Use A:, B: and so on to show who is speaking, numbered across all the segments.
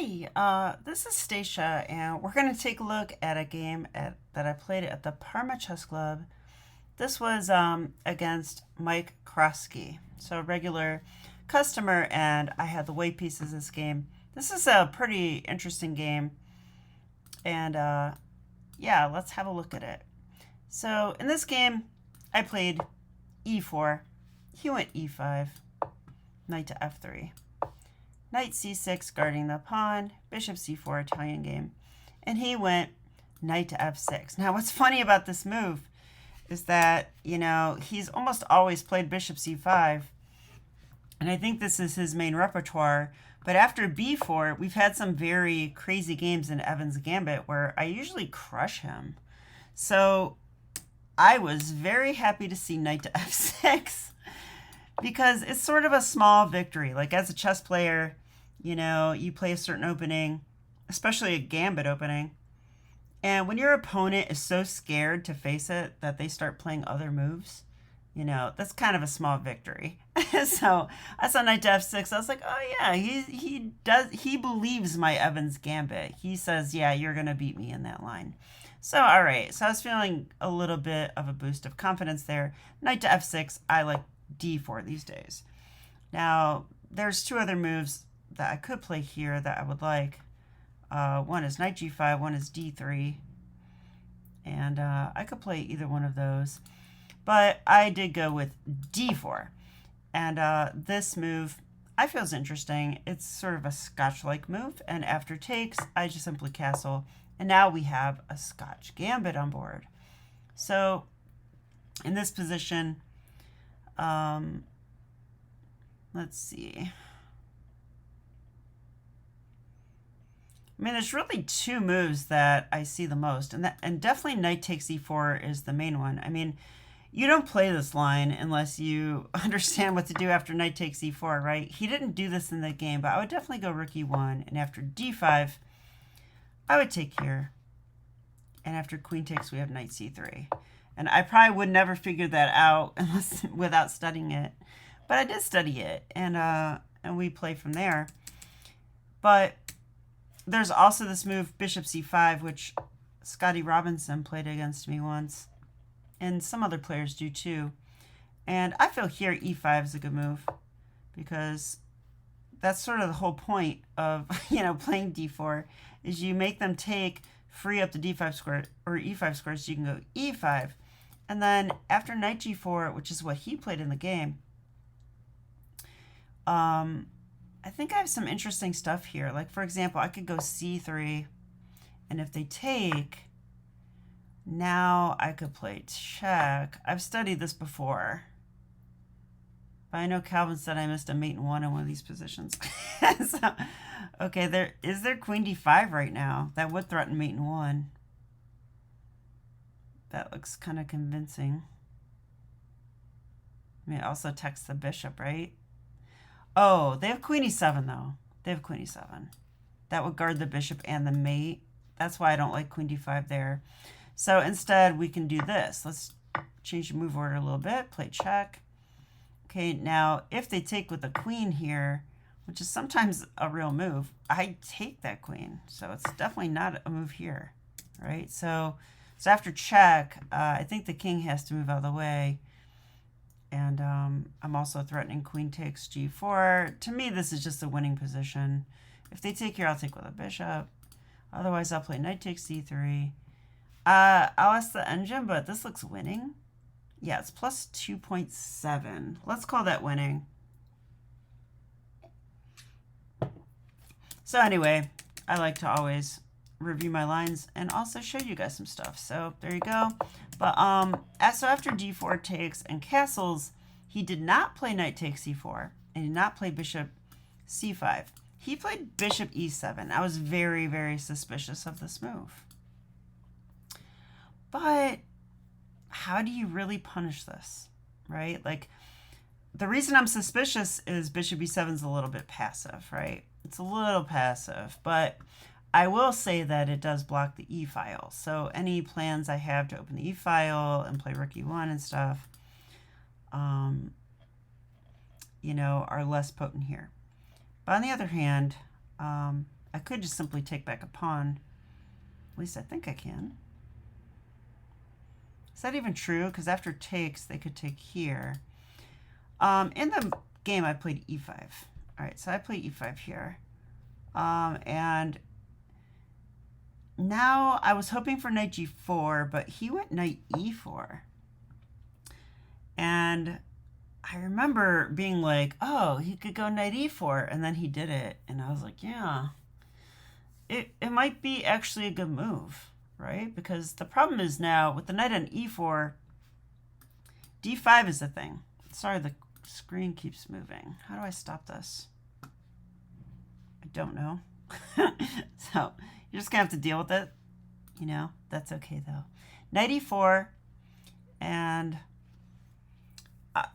A: Hi, this is Stacia, and we're going to take a look at a game that I played at the Parma Chess Club. This was against Mike Krosky, so a regular customer, and I had the white pieces of this game. This is a pretty interesting game, and yeah, let's have a look at it. So in this game, I played e4. He went e5, knight to f3. Knight c6 guarding the pawn, bishop c4 Italian game. And he went knight to f6. Now what's funny about this move is that, he's almost always played bishop c5. And I think this is his main repertoire. But after b4, we've had some very crazy games in Evans Gambit where I usually crush him. So I was very happy to see knight to f6 because it's sort of a small victory. Like as a chess player, you play a certain opening, especially a gambit opening. And when your opponent is so scared to face it that they start playing other moves, that's kind of a small victory. So I saw knight to f6. I was like, oh yeah, he believes my Evans gambit. He says, yeah, you're going to beat me in that line. So, all right. So I was feeling a little bit of a boost of confidence there. Knight to f6, I like d4 these days. Now, there's two other moves that I could play here that I would like. One is knight g5, one is d3. And I could play either one of those. But I did go with d4. And this move I feel is interesting. It's sort of a Scotch-like move. And after takes, I just simply castle. And now we have a Scotch gambit on board. So in this position, let's see. I mean, there's really two moves that I see the most, and definitely knight takes e4 is the main one. I mean, you don't play this line unless you understand what to do after knight takes e4, right? He didn't do this in the game, but I would definitely go rook e1, and after d5, I would take here. And after queen takes, we have knight c3. And I probably would never figure that out unless without studying it. But I did study it, and we play from there. But there's also this move, bishop c5, which Scotty Robinson played against me once. And some other players do too. And I feel here e5 is a good move because that's sort of the whole point of, playing d4 is you make them take, free up the d5 square or e5 square so you can go e5. And then after knight g4, which is what he played in the game, I think I have some interesting stuff here. Like, for example, I could go c3, and if they take, now I could play check. I've studied this before, but I know Calvin said I missed a mate in one of these positions. So, okay, there is queen d5 right now. That would threaten mate in one. That looks kind of convincing. I mean, it also texts the bishop, right? Oh, they have queen e7, though. They have queen e7. That would guard the bishop and the mate. That's why I don't like queen d5 there. So instead, we can do this. Let's change the move order a little bit. Play check. Okay, now, if they take with the queen here, which is sometimes a real move, I take that queen. So it's definitely not a move here, right? So after check, I think the king has to move out of the way. And I'm also threatening queen takes g4. To me, this is just a winning position. If they take here, I'll take with a bishop. Otherwise, I'll play knight takes c3. I'll ask the engine, but this looks winning. Yeah, it's plus 2.7. Let's call that winning. So anyway, I like to always review my lines and also show you guys some stuff. So there you go. But so after d4 takes and castles, he did not play knight takes c4 and did not play bishop c5. He played bishop e7. I was very, very suspicious of this move. But how do you really punish this, right? Like, the reason I'm suspicious is bishop e7 is a little bit passive, right? It's a little passive, but I will say that it does block the E file. So any plans I have to open the E file and play rook E1 and stuff, are less potent here. But on the other hand, I could just simply take back a pawn. At least I think I can. Is that even true? Because after takes, they could take here. In the game, I played e5. All right, so I play e5 here. And now I was hoping for knight g4, but he went knight e4. And I remember being like, oh, he could go knight e4, and then he did it. And I was like, yeah, it might be actually a good move, right? Because the problem is now with the knight on e4, d5 is the thing. Sorry, the screen keeps moving. How do I stop this? I don't know. So you're just gonna have to deal with it. You know, that's okay though. Knight e4, and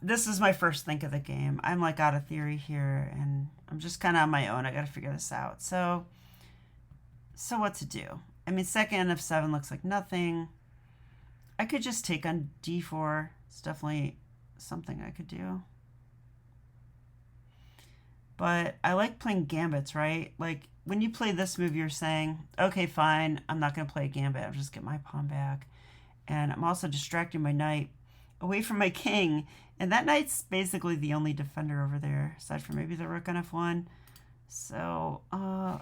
A: this is my first think of the game. I'm like out of theory here, and I'm just kind of on my own. I got to figure this out. So what to do? I mean, second f7 looks like nothing. I could just take on d4. It's definitely something I could do. But I like playing gambits, right? Like when you play this move, you're saying, okay, fine, I'm not going to play a gambit. I'll just get my pawn back. And I'm also distracting my knight away from my king. And that knight's basically the only defender over there, aside from maybe the rook on f1. So,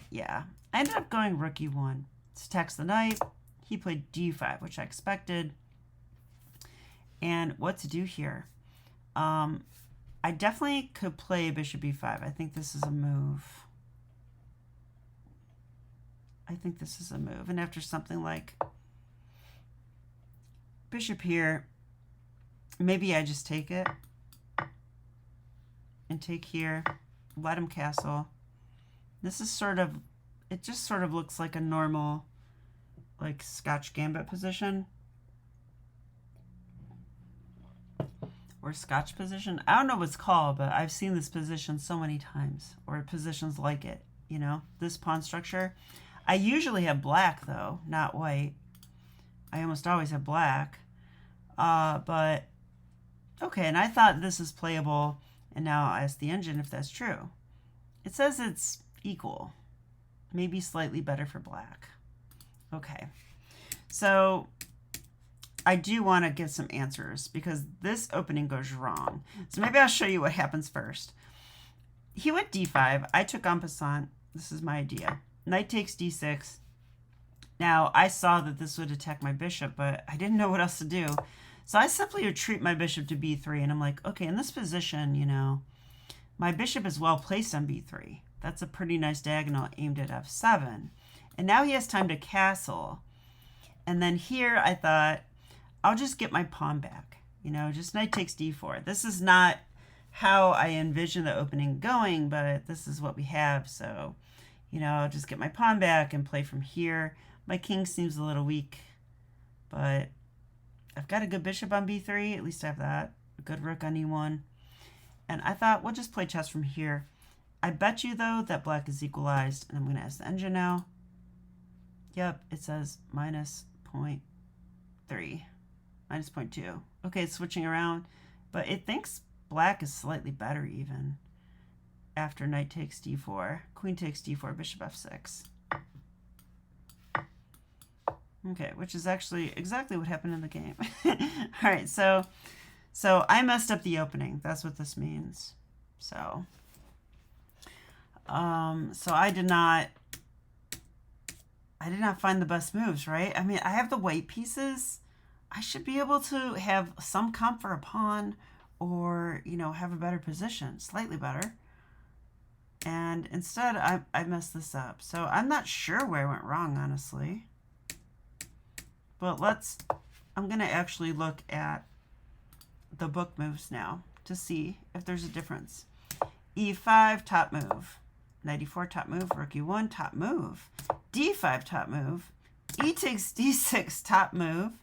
A: yeah. I ended up going rook e1 to tax the knight. He played d5, which I expected. And what to do here? I definitely could play bishop e5. I think this is a move. And after something like bishop here, maybe I just take it and take here, let him castle. This is sort of, it just sort of looks like a normal, like Scotch gambit position. Or Scotch position. I don't know what it's called, but I've seen this position so many times, or positions like it, you know, this pawn structure. I usually have black though, not white. I almost always have black. But okay, and I thought this is playable, and now I ask the engine if that's true. It says it's equal, maybe slightly better for black. Okay, so I do want to get some answers because this opening goes wrong. So maybe I'll show you what happens first. He went d5. I took en passant. This is my idea. Knight takes d6. Now, I saw that this would attack my bishop, but I didn't know what else to do. So I simply retreat my bishop to b3, and I'm like, okay, in this position, you know, my bishop is well placed on b3. That's a pretty nice diagonal aimed at f7. And now he has time to castle. And then here I thought, I'll just get my pawn back, you know, just knight takes d4. This is not how I envision the opening going, but this is what we have. So, you know, I'll just get my pawn back and play from here. My king seems a little weak, but I've got a good bishop on b3. At least I have that. A good rook on e1. And I thought, we'll just play chess from here. I bet you, though, that black is equalized. And I'm going to ask the engine now. Yep, it says minus 0.3. Minus 0.2. Okay, it's switching around, but it thinks black is slightly better even after knight takes d4. Queen takes d4, bishop f6. Okay, which is actually exactly what happened in the game. All right, so I messed up the opening. That's what this means. So I did not find the best moves, right? I mean, I have the white pieces. I should be able to have some comp for a pawn or, you know, have a better position, slightly better. And instead, I messed this up. So I'm not sure where I went wrong, honestly. But I'm going to actually look at the book moves now to see if there's a difference. E5, top move. Knight e4, top move. Rook e1, top move. D5, top move. E takes d6, top move.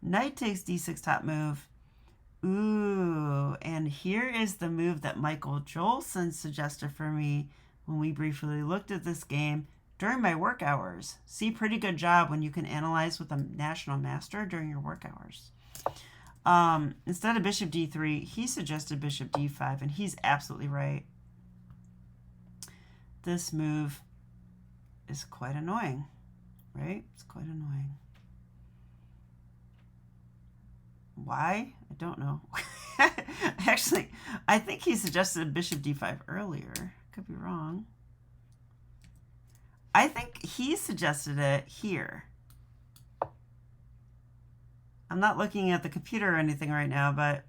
A: Knight takes d6, top move. Ooh, and here is the move that Michael Jolson suggested for me when we briefly looked at this game during my work hours. See, pretty good job when you can analyze with a national master during your work hours. Instead of bishop d3, he suggested bishop d5, and he's absolutely right. This move is quite annoying, right? It's quite annoying. Why? I don't know. Actually, I think he suggested bishop d5 earlier. Could be wrong. I think he suggested it here. I'm not looking at the computer or anything right now, but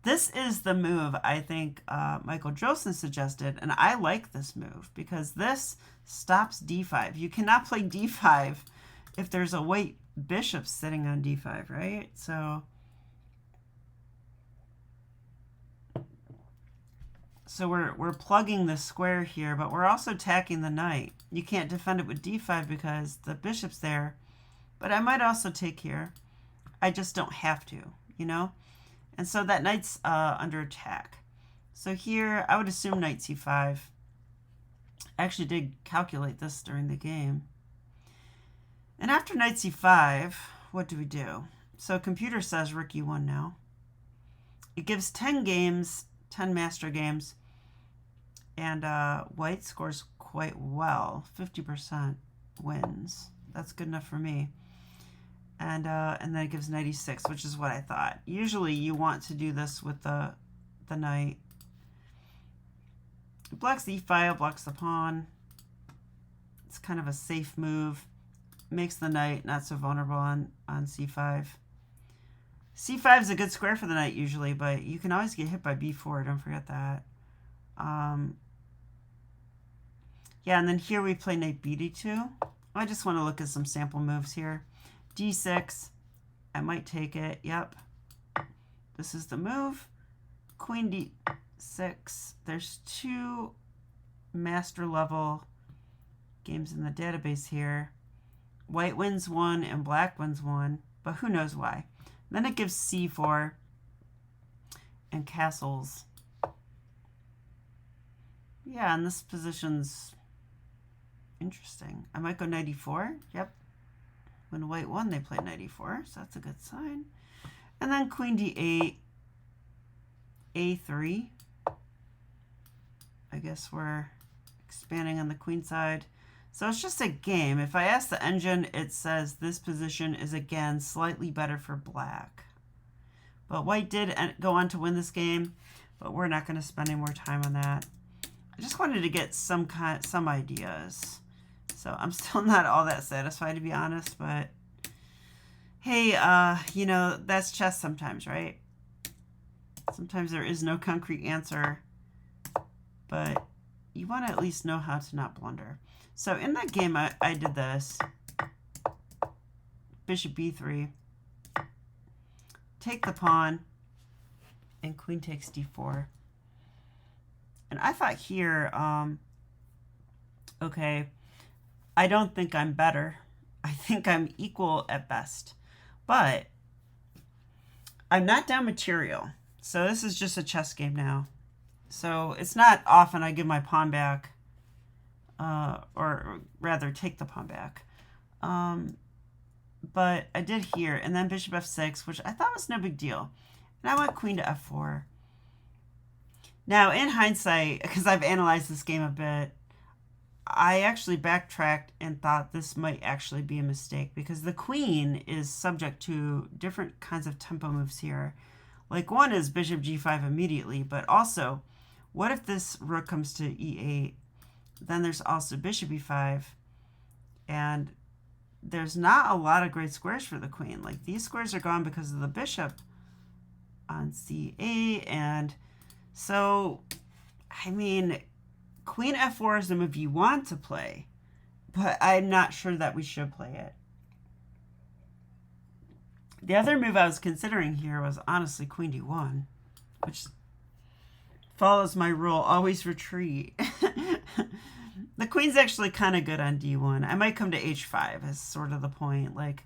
A: this is the move I think Michael Drosen suggested, and I like this move because this stops d5. You cannot play d5 if there's a white bishop sitting on d5, right? So we're plugging the square here, but we're also attacking the knight. You can't defend it with d5 because the bishop's there, but I might also take here. I just don't have to, you know? And so that knight's under attack. So here, I would assume knight c5. I actually did calculate this during the game. And after knight c5, what do we do? So computer says rook e1 now. It gives 10 games, 10 master games, and white scores quite well. 50% wins. That's good enough for me. And then it gives knight e6, which is what I thought. Usually you want to do this with the knight. It blocks the e-file, blocks the pawn. It's kind of a safe move. Makes the knight not so vulnerable on c5. c5 is a good square for the knight usually, but you can always get hit by b4. Don't forget that. Yeah, and then here we play knight bd2. I just want to look at some sample moves here. d6, I might take it, yep. This is the move. Queen d6, there's 2 master level games in the database here. White wins 1 and black wins 1, but who knows why. Then it gives c4 and castles. Yeah, and this position's interesting. I might go knight e4, yep. When white won, they played knight e4, so that's a good sign. And then queen d8, a3. I guess we're expanding on the queen side. So it's just a game. If I ask the engine, it says this position is again slightly better for black. But white did go on to win this game, but we're not going to spend any more time on that. I just wanted to get some ideas. So I'm still not all that satisfied, to be honest, but hey, you know, that's chess sometimes, right? Sometimes there is no concrete answer, but you want to at least know how to not blunder. So in that game, I did this. Bishop b3. Take the pawn, and queen takes d4. And I thought here, okay, I don't think I'm better. I think I'm equal at best. But I'm not down material. So this is just a chess game now. So it's not often I give my pawn back, or rather take the pawn back. But I did here, and then bishop f6, which I thought was no big deal. And I went queen to f4. Now, in hindsight, because I've analyzed this game a bit, I actually backtracked and thought this might actually be a mistake because the queen is subject to different kinds of tempo moves here. Like one is bishop g5 immediately, but also, what if this rook comes to e8? Then there's also bishop e5, and there's not a lot of great squares for the queen. Like these squares are gone because of the bishop on c8, and so, I mean, queen f4 is the move you want to play, but I'm not sure that we should play it. The other move I was considering here was honestly queen d1, which follows my rule, always retreat. The queen's actually kind of good on d1. I might come to h5 as sort of the point. Like,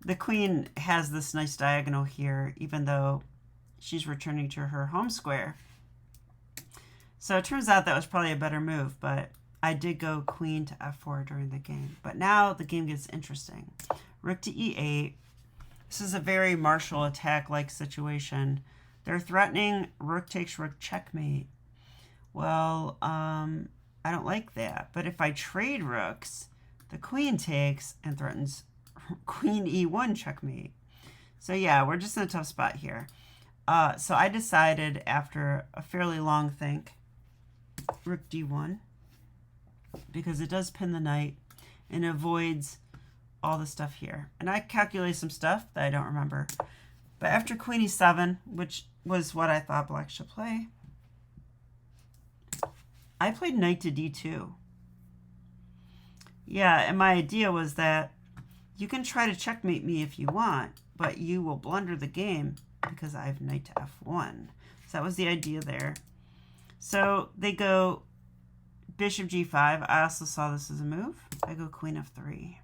A: the queen has this nice diagonal here, even though she's returning to her home square. So it turns out that was probably a better move, but I did go queen to f4 during the game. But now the game gets interesting. Rook to e8. This is a very martial attack-like situation. They're threatening rook takes rook checkmate. Well, I don't like that. But if I trade rooks, The queen takes and threatens queen e1 checkmate. So yeah, we're just in a tough spot here. So I decided after a fairly long think, rook d1, because it does pin the knight and avoids all the stuff here. And I calculated some stuff that I don't remember. But after queen e7, which was what I thought black should play, I played knight to d2. Yeah, and my idea was that you can try to checkmate me if you want, but you will blunder the game because I have knight to f1. So that was the idea there. So they go bishop g5. I also saw this as a move. I go queen f3.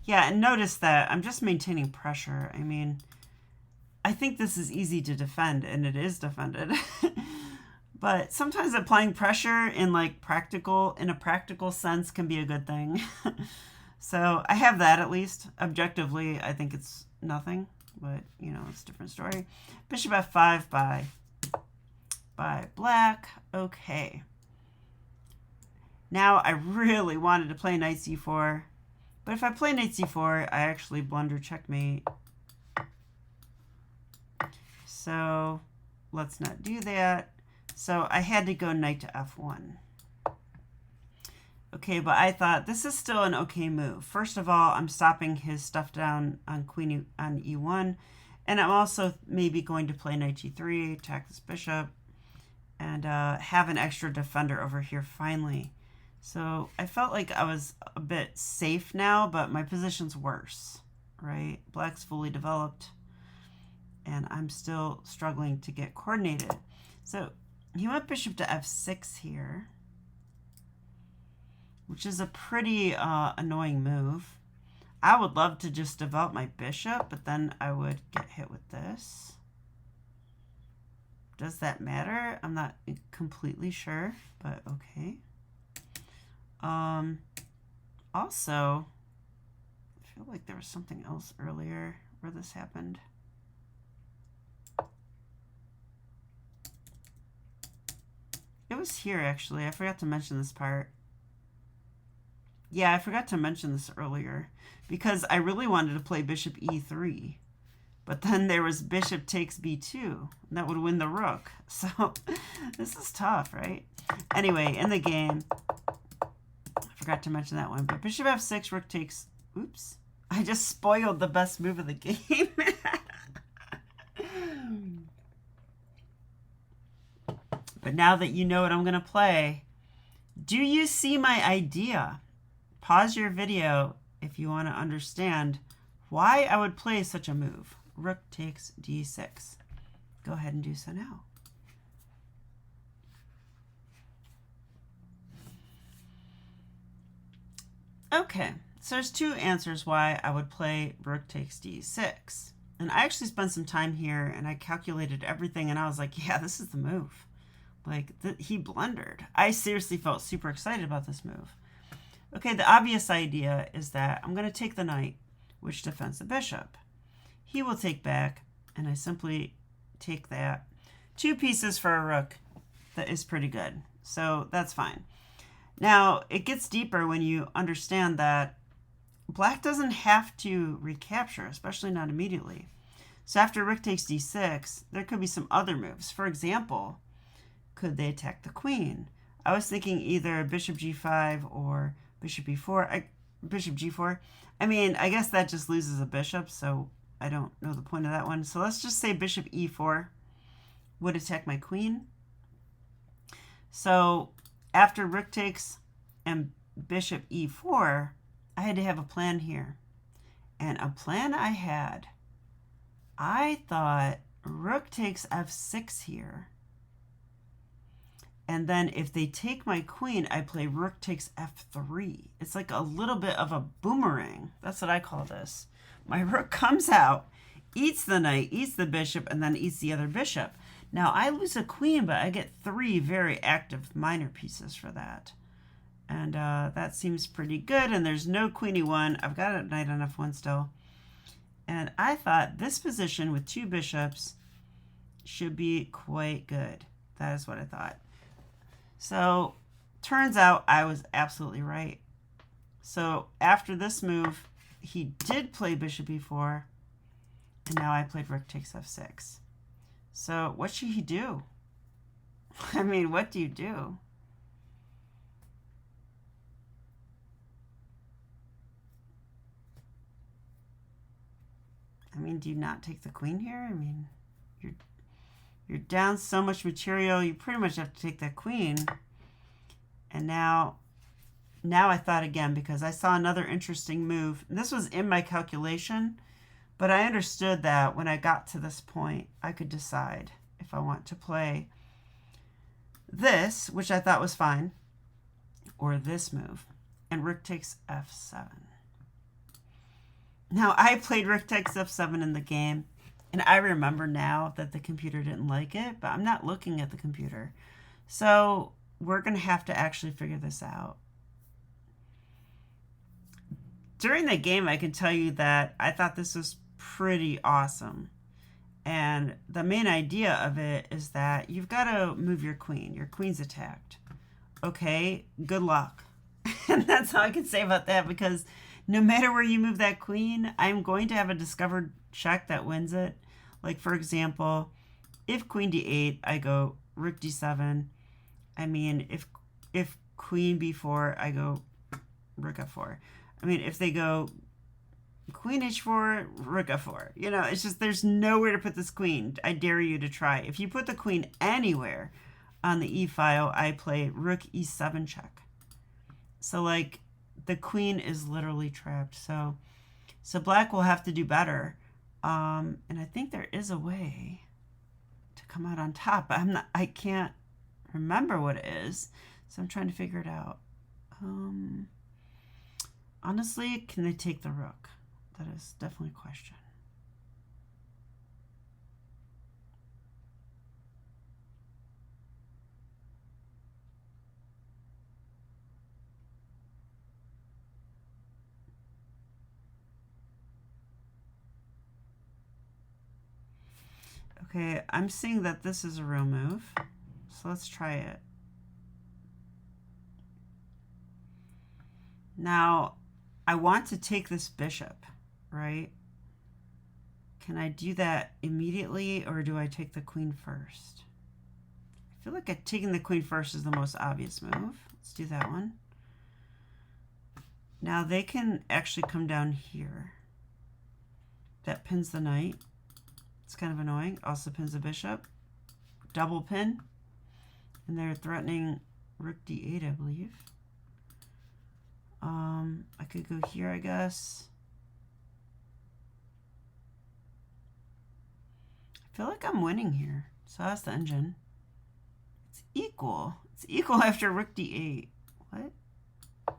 A: Yeah, and notice that I'm just maintaining pressure. I mean, I think this is easy to defend, and it is defended. But sometimes applying pressure in a practical sense can be a good thing. So I have that at least. Objectively, I think it's nothing, but you know, it's a different story. Bishop f5 by black. Okay. Now I really wanted to play knight c4, but if I play knight c4, I actually blunder checkmate. So let's not do that. So I had to go knight to f1. Okay, but I thought this is still an okay move. First of all, I'm stopping his stuff down on on e1, and I'm also maybe going to play knight g3, attack this bishop, and have an extra defender over here finally. So I felt like I was a bit safe now, but my position's worse, right? Black's fully developed, and I'm still struggling to get coordinated. So he went bishop to f6 here, which is a pretty annoying move. I would love to just develop my bishop, but then I would get hit with this. Does that matter? I'm not completely sure, but okay. Also, I feel like there was something else earlier where this happened. It was here, actually. I forgot to mention this part. Yeah, I forgot to mention this earlier because I really wanted to play bishop e3. But then there was bishop takes b2, and that would win the rook. So this is tough, right? Anyway, in the game, I forgot to mention that one. But bishop f6, rook takes... Oops. I just spoiled the best move of the game. But now that you know what I'm going to play, do you see my idea? Pause your video if you want to understand why I would play such a move. Rook takes d6. Go ahead and do so now. Okay, so there's two answers why I would play rook takes d6. And I actually spent some time here and I calculated everything and I was like, yeah, this is the move. Like, he blundered. I seriously felt super excited about this move. Okay, the obvious idea is that I'm going to take the knight, which defends the bishop. He will take back, and I simply take that. 2 pieces for a rook. That is pretty good. So that's fine. Now, it gets deeper when you understand that black doesn't have to recapture, especially not immediately. So after rook takes d6, there could be some other moves. For example, could they attack the queen? I was thinking either bishop g5 or bishop e4. Bishop g4. I mean, I guess that just loses a bishop, so I don't know the point of that one. So let's just say bishop e4 would attack my queen. So after rook takes and bishop e4, I had to have a plan here. And a plan I thought rook takes f6 here. And then if they take my queen, I play rook takes f3. It's like a little bit of a boomerang. That's what I call this. My rook comes out, eats the knight, eats the bishop, and then eats the other bishop. Now, I lose a queen, but I get 3 very active minor pieces for that. And that seems pretty good. And there's no queen e1. I've got a knight on f1 still. And I thought this position with 2 bishops should be quite good. That is what I thought. So turns out I was absolutely right. So after this move, he did play bishop e4, and now I played rook takes f6. So what should he do? I mean, what do you do? I mean, do you not take the queen here? I mean, you're down so much material, you pretty much have to take that queen. And now I thought again, because I saw another interesting move. And this was in my calculation, but I understood that when I got to this point, I could decide if I want to play this, which I thought was fine, or this move. And rook takes f7. Now, I played rook takes f7 in the game, and I remember now that the computer didn't like it, but I'm not looking at the computer. So we're going to have to actually figure this out. During the game, I can tell you that I thought this was pretty awesome. And the main idea of it is that you've got to move your queen. Your queen's attacked. Okay, good luck. And that's all I can say about that, because no matter where you move that queen, I'm going to have a discovered check that wins it. Like, for example, if queen d8, I go rook d7. I mean, if queen b4, I go rook f4. I mean, if they go queen h4, rook f4. You know, it's just there's nowhere to put this queen. I dare you to try. If you put the queen anywhere on the e file, I play rook e7 check. So, like, the queen is literally trapped. So black will have to do better. And I think there is a way to come out on top. I can't remember what it is. So I'm trying to figure it out. Honestly, can they take the rook? That is definitely a question. Okay, I'm seeing that this is a real move, so let's try it. Now, I want to take this bishop, right? Can I do that immediately, or do I take the queen first? I feel like taking the queen first is the most obvious move. Let's do that one. Now, they can actually come down here. That pins the knight. It's kind of annoying. Also pins the bishop. Double pin. And they're threatening rook d8, I believe. I could go here, I guess. I feel like I'm winning here. So that's the engine. It's equal. It's equal after rook d8. What?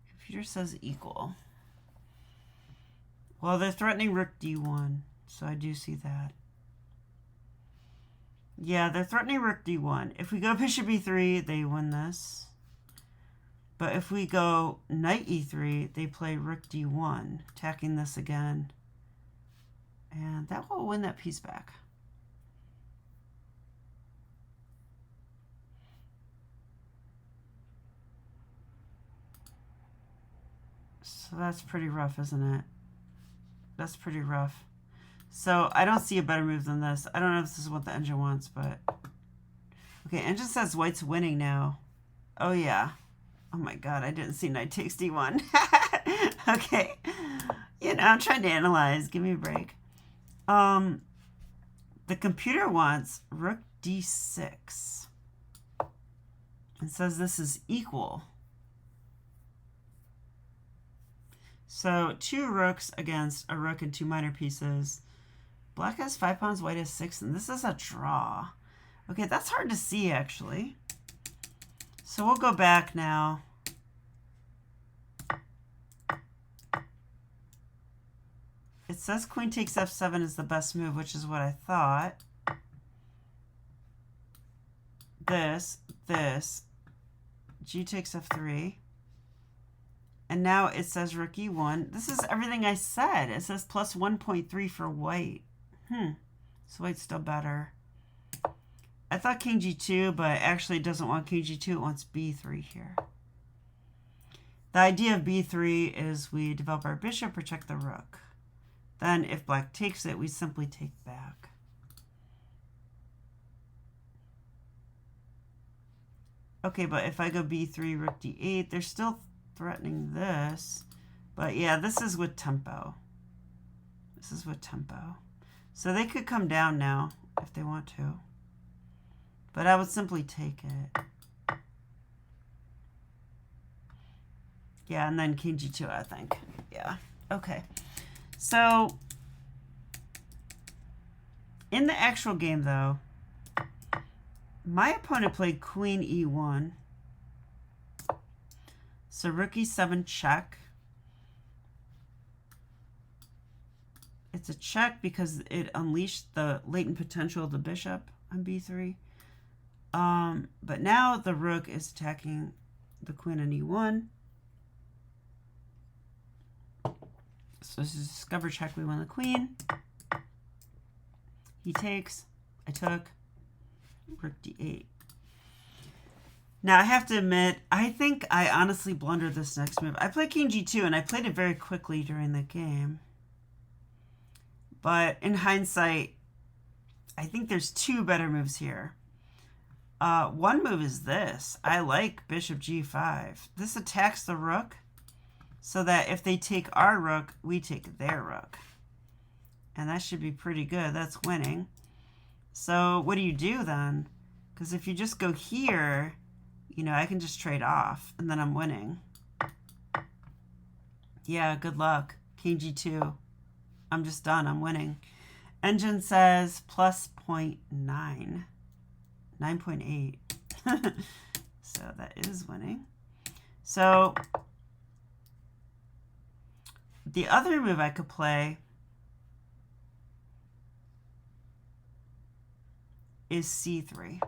A: Computer says equal. Well, they're threatening rook d1, so I do see that. Yeah, they're threatening rook d1. If we go bishop e3, they win this. But if we go knight e3, they play rook d1, attacking this again. And that will win that piece back. So that's pretty rough, isn't it? That's pretty rough. So I don't see a better move than this. I don't know if this is what the engine wants, but... Okay, engine says white's winning now. Oh, yeah. Oh, my God. I didn't see knight takes d1. Okay. You know, I'm trying to analyze. Give me a break. The computer wants rook d6. And says this is equal. So 2 rooks against a rook and 2 minor pieces. Black has 5 pawns, white has 6, and this is a draw. Okay, that's hard to see, actually. So we'll go back now. It says queen takes f7 is the best move, which is what I thought. This, g takes f3. And now it says rook e1. This is everything I said. It says plus 1.3 for white. So white's still better. I thought king g2, but actually it doesn't want king g2. It wants b3 here. The idea of b3 is we develop our bishop, protect the rook. Then if black takes it, we simply take back. Okay, but if I go b3, rook d8, they're still threatening this. But yeah, this is with tempo. This is with tempo. So they could come down now if they want to. But I would simply take it. Yeah, and then king g2, I think. Yeah, okay. So in the actual game, though, my opponent played queen e1. So rook e7 check. It's a check because it unleashed the latent potential of the bishop on b3. But now the rook is attacking the queen on e1. So this is discover check. We won the queen. He takes. I took. Rook d8. Now I have to admit, I think I honestly blundered this next move. I played king g2 and I played it very quickly during the game. But in hindsight, I think there's two better moves here. One move is this. I like bishop g5. This attacks the rook so that if they take our rook, we take their rook. And that should be pretty good. That's winning. So what do you do then? Because if you just go here, you know, I can just trade off and then I'm winning. Yeah, good luck. King g2. I'm just done. I'm winning. Engine says plus 0.9. 9.8. So that is winning. So the other move I could play is c3.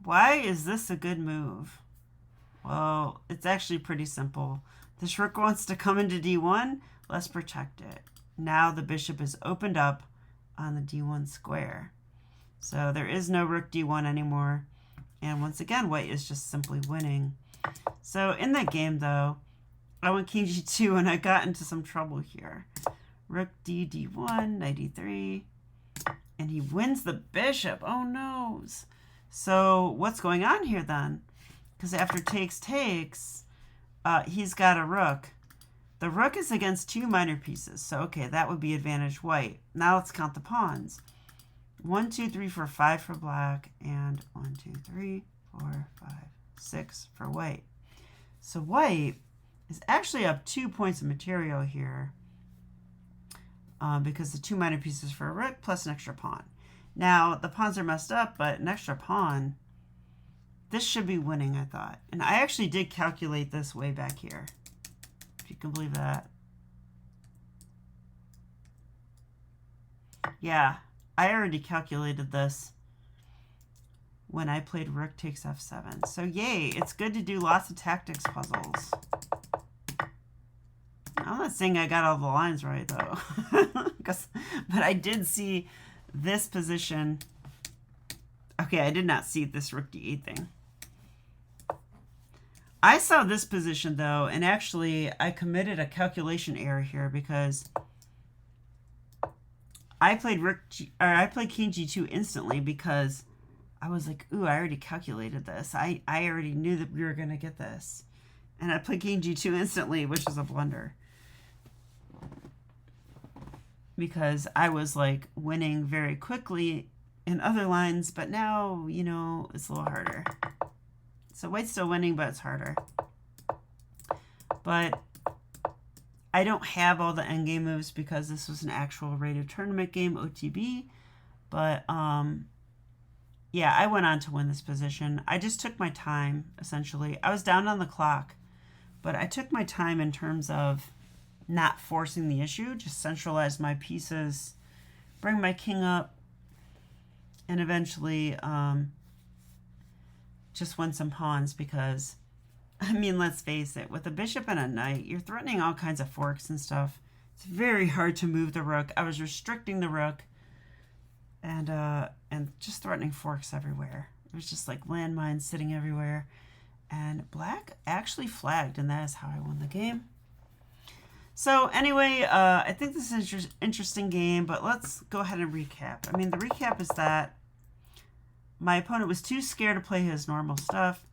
A: Why is this a good move? Well, it's actually pretty simple. This rook wants to come into d1. Let's protect it. Now the bishop is opened up on the d1 square. So there is no rook d1 anymore. And once again, white is just simply winning. So in that game, though, I went king g2 and I got into some trouble here. Rook d d1, knight e3. And he wins the bishop. Oh, no. So what's going on here then? Because after takes, he's got a rook. The rook is against two minor pieces. So, okay, that would be advantage white. Now let's count the pawns. 1, 2, 3, 4, 5 for black. And 1, 2, 3, 4, 5, 6 for white. So white is actually up 2 points of material here. Because the two minor pieces for a rook plus an extra pawn. Now, the pawns are messed up, but an extra pawn, this should be winning, I thought. And I actually did calculate this way back here, if you can believe that. Yeah, I already calculated this when I played rook takes f7. So yay, it's good to do lots of tactics puzzles. I'm not saying I got all the lines right, though. But I did see this position. Okay, I did not see this rook d8 thing. I saw this position, though, and actually I committed a calculation error here because I played king g2 instantly because I was like, ooh, I already calculated this. I already knew that we were going to get this. And I played king g2 instantly, which is a blunder. Because I was like winning very quickly in other lines, but now, you know, it's a little harder. So white's still winning, but it's harder. But I don't have all the endgame moves because this was an actual rated tournament game, OTB. But yeah, I went on to win this position. I just took my time, essentially. I was down on the clock, but I took my time in terms of not forcing the issue, just centralize my pieces, bring my king up, and eventually just win some pawns because, I mean, let's face it, with a bishop and a knight, you're threatening all kinds of forks and stuff. It's very hard to move the rook. I was restricting the rook and just threatening forks everywhere. It was just like landmines sitting everywhere. And black actually flagged, and that is how I won the game. So anyway, I think this is an interesting game, but let's go ahead and recap. I mean, the recap is that my opponent was too scared to play his normal stuff,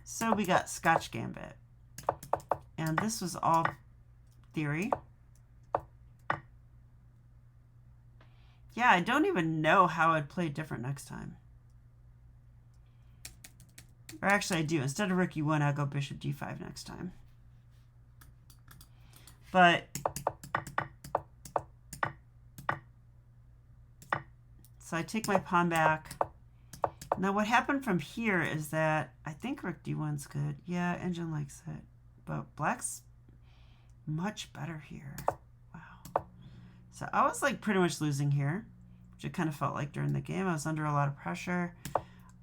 A: so we got Scotch Gambit. And this was all theory. Yeah, I don't even know how I'd play different next time. Or actually, I do. Instead of rook e1, I'll go bishop d5 next time. But so I take my pawn back. Now what happened from here is that I think rook d1's good. Yeah, engine likes it. But black's much better here. Wow. So I was like pretty much losing here, which it kind of felt like during the game. I was under a lot of pressure.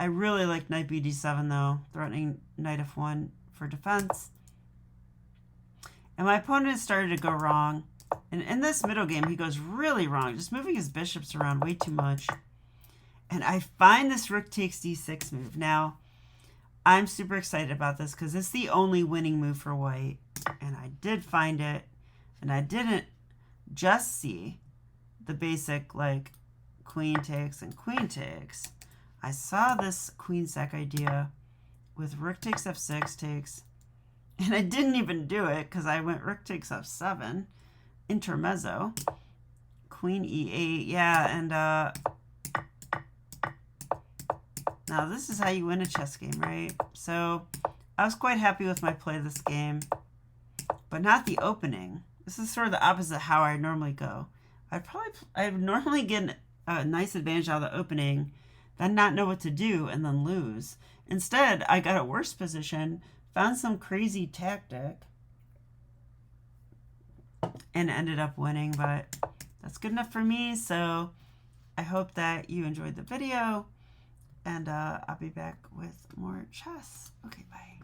A: I really like knight bd7 though, threatening knight f1 for defense. And my opponent started to go wrong. And in this middle game, he goes really wrong, just moving his bishops around way too much. And I find this rook takes d6 move. Now, I'm super excited about this because it's the only winning move for white. And I did find it. And I didn't just see the basic like queen takes and queen takes. I saw this queen sack idea with rook takes f6 takes. And I didn't even do it because I went rook takes f7, intermezzo, queen e8. Yeah, and now this is how you win a chess game, right? So I was quite happy with my play of this game, but not the opening. This is sort of the opposite of how I normally go. I'd normally get a nice advantage out of the opening, then not know what to do, and then lose. Instead, I got a worse position, found some crazy tactic, and ended up winning, but that's good enough for me. So I hope that you enjoyed the video, and I'll be back with more chess. Okay, bye.